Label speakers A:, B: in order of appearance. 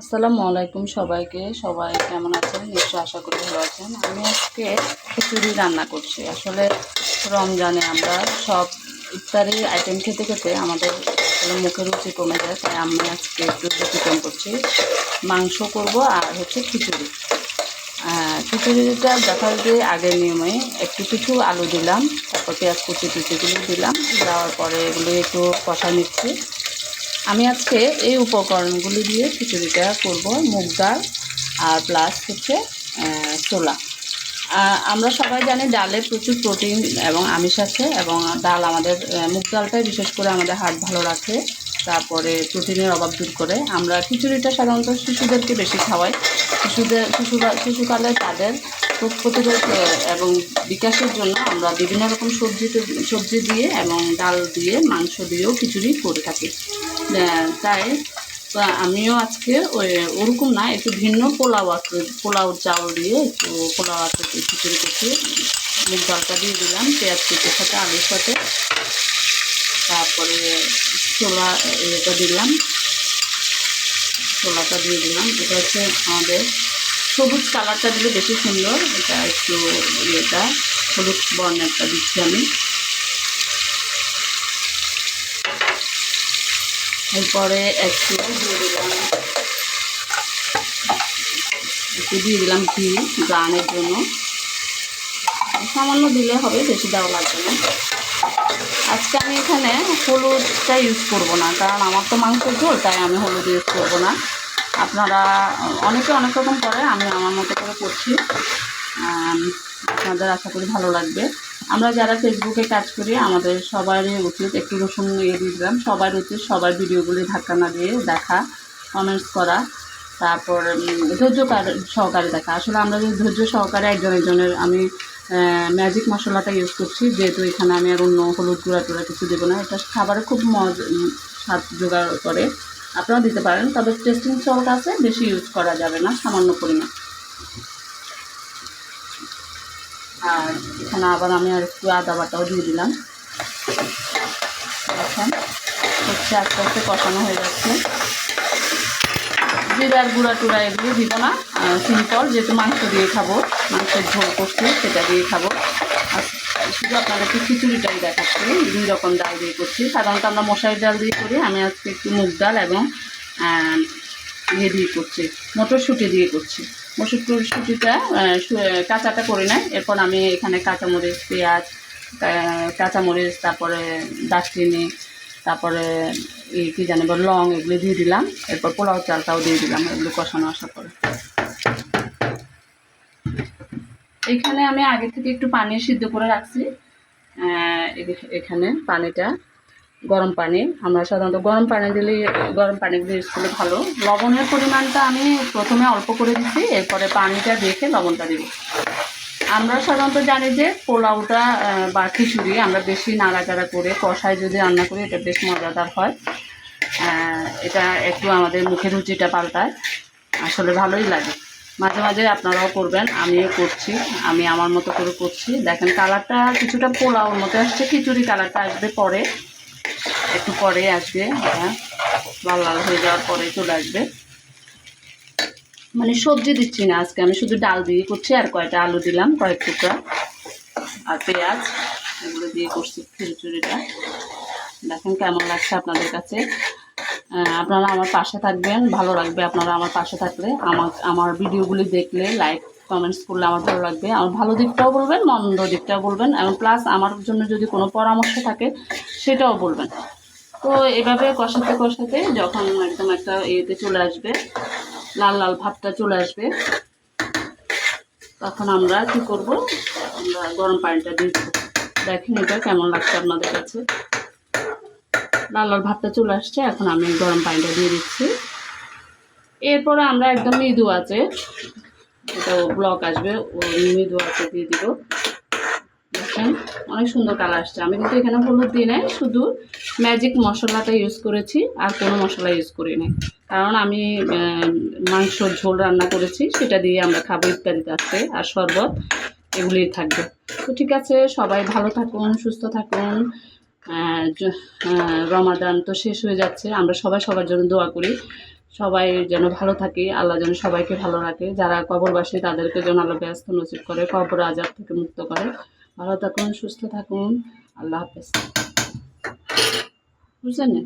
A: আসসালামু আলাইকুম সবাইকে। সবাই কেমন আছেন? নিশ্চয়ই আশা করি ভালো আছেন। আমি আজকে খিচুড়ি রান্না করছি। আসলে রমজানে আমরা সব ইফতারি আইটেম খেতে খেতে আমাদের আসলে মুখের রুচি কমে যায়, তাই আমি আজকে একটু ব্যতিক্রম করছি। মাংস করব আর হচ্ছে খিচুড়ি। খিচুড়িটা যথারীতি আগের নিয়মে একটু কিছু আলু দিলাম, তারপর পেঁয়াজ কুচিগুলো দিলাম, দেওয়ার পরে এগুলো একটু কষা নিচ্ছি। আমি আজকে এই উপকরণগুলি দিয়ে খিচুড়িটা করব, মুগ ডাল আর প্লাস হচ্ছে ছোলা। আমরা সবাই জানি ডালে প্রচুর প্রোটিন এবং আমিষ আছে, এবং ডাল আমাদের মুগ ডালটাই বিশেষ করে আমাদের হার্ট ভালো রাখে, তারপরে প্রোটিনের অভাব দূর করে। আমরা খিচুড়িটা সাধারণত শিশুদেরকে বেশি খাওয়াই। শিশুকালে তাদের রোগ প্রতিরোধ এবং বিকাশের জন্য আমরা বিভিন্ন রকম সবজি দিয়ে এবং ডাল দিয়ে, মাংস দিয়েও খিচুড়ি করে থাকি। তাই আমিও আজকে ওরকম না, একটু ভিন্ন পোলাও চাউল দিয়ে একটু পোলাও আকৃতির খিচুড়ি করছি। মুগ ডালটা দিয়ে দিলাম পেঁয়াজ কুচির সাথে, আলুর সাথে, তারপরে ছোলাটা দিলাম, ছোলাটা দিয়ে দিলাম। এটা হচ্ছে আমাদের সবুজ কালারটা দিলে বেশি সুন্দর। এটা একটু হলুদ বর্ণেরটা দিচ্ছি আমি। এরপরে একটু দিয়ে দিলাম ঘি গানের জন্য। সামান্য দিলে হবে, বেশি দেওয়া লাগবে না। আজকে আমি এখানে হলুদটা ইউজ করব না, কারণ আমার তো মাংসের ঝোল, তাই আমি হলুদ ইউজ করব না। আপনারা অনেকে অনেক রকম করে, আমি আমার মতো করে করছি। আপনাদের আশা করি ভালো লাগবে। আমরা যারা ফেসবুকে কাজ করি, আমাদের সবারই উচিত একটু রসুন দিয়ে দিলাম। সবার উচিত সবার ভিডিওগুলি ধাক্কা না দিয়ে দেখা, কমেন্টস করা, তারপর ধৈর্য সহকারে দেখা। আসলে আমরা যদি ধৈর্য সহকারে একজনের আমি ম্যাজিক মশলাটা ইউজ করছি, যেহেতু এখানে আমি আর অন্য হলুদ গুঁড়া টুড়া কিছু দেবো না। এটা খাবারে খুব স্বাদ জোগাড় করে, আপনারা দিতে পারেন, তবে টেস্টিং সল্ট আছে, বেশি ইউজ করা যাবে না, সামান্য পরিমাণ। আর এখানে আবার আমি আর একটু আদা বাটাও দিয়ে দিলাম। দেখেন হচ্ছে আস্তে আস্তে কষানো হয়ে যাচ্ছে। জিরার গুঁড়া টুড়া এগুলো দিব না, সিম্পল, যেহেতু মাংস দিয়ে খাবো, মাংসের ঝোল করছি, সেটা দিয়ে খাবো। আর শুধু আপনাদেরকে খিচুড়িটাই দেখাচ্ছি, 2 রকম ডাল দিয়ে করছি। সাধারণত আমরা মশারি ডাল দিয়ে করি, আমি আজকে একটু মুগ ডাল এবং দিয়ে করছি, মটরশুঁটি দিয়ে করছি। মটরশুঁটিটা কাঁচাটা করে নেয়। এরপর আমি এখানে কাঁচামরিচ, পেঁয়াজ, কাঁচামরিচ, তারপরে দারচিনি, তারপরে কী জানি লং, এগুলো দিয়ে দিলাম। এরপর পোলাও চালটাও দিয়ে দিলাম, এগুলো কষানো আসার পরে। এখানে আমি আগে থেকে একটু পানি সিদ্ধ করে রাখছি। এখানে পানিটা গরম পানি, আমরা সাধারণত গরম পানিগুলো ইউজ করলে ভালো। লবণের পরিমাণটা আমি প্রথমে অল্প করে দিচ্ছি, এরপরে পানিটা দেখে লবণটা দিব। আমরা সাধারণত জানি যে পোলাওটা বা খিচুড়ি আমরা বেশি নাড়াচাড়া করে কষায় যদি রান্না করি, এটা বেশ মজাদার হয়। এটা একটু আমাদের মুখের রুচিটা পাল্টায়, আসলে ভালোই লাগে। মাঝে মাঝে আপনারাও করবেন, আমিও করছি, আমি আমার মতো করে করছি। দেখেন কালারটা কিছুটা পোলাওর মতো আসছে, খিচুড়ি কালারটা আসবে পরে, একটু পরে আসবে। হ্যাঁ, লাল লাল হয়ে যাওয়ার পরে চলে আসবে। মানে সবজি দিচ্ছি না আজকে, আমি শুধু ডাল দিয়ে করছি, আর কয়েকটা আলু দিলাম, কয়েক টুকরা, আর পেঁয়াজ, এগুলো দিয়ে করছি খিচুড়িটা। দেখেন কেমন লাগছে আপনাদের কাছে। আপনারা আমার পাশে থাকবেন, ভালো লাগবে আপনারা আমার পাশে থাকলে। আমার ভিডিওগুলি দেখলে, লাইক কমেন্টস করলে আমার ভালো লাগবে। আমার ভালো দিকটাও বলবেন, মন্দ দিকটাও বলবেন, এবং প্লাস আমার জন্য যদি কোনো পরামর্শ থাকে সেটাও বলবেন। তো এভাবে কষাতে কষাতে যখন একদম একটা ইয়েতে চলে আসবে, লাল লাল ভাবটা চলে আসবে, তখন আমরা কী করব, আমরা গরম পানিটা দিয়ে দেবো। দেখেন এটা কেমন লাগছে আপনাদের কাছে। লাল লাল ভাবটা চলে আসছে, এখন আমি গরম পানিটা দিয়ে দিচ্ছি। এরপরে আমরা একদম মৃদু আছে, এটা ব্লক আসবে, মৃদু আছে দিয়ে দিব। দেখেন অনেক সুন্দর কালার আসছে। আমি কিন্তু এখানে হলুদ দিই নাই, শুধু ম্যাজিক মশলাটা ইউজ করেছি, আর কোনো মশলা ইউজ করি নাই, কারণ আমি মাংসর ঝোল রান্না করেছি, সেটা দিয়ে আমরা খাবো ইত্যাদিতে আসছে, আর শরবত এগুলিই থাকবে। তো ঠিক আছে, সবাই ভালো থাকুন, সুস্থ থাকুন। রমাদান তো শেষ হয়ে যাচ্ছে, আমরা সবাই সবার জন্য দোয়া করি। সবাই যেন ভালো থাকে, আল্লাহ যেন সবাইকে ভালো রাখে, যারা কবরবাসী তাদেরকে যেন আল্লাহ ব্যস্ত নসিব করে, কবর আজাব থেকে মুক্ত করে। ভালো থাকুন, সুস্থ থাকুন, আল্লাহ হাফেজ। বুঝলেন?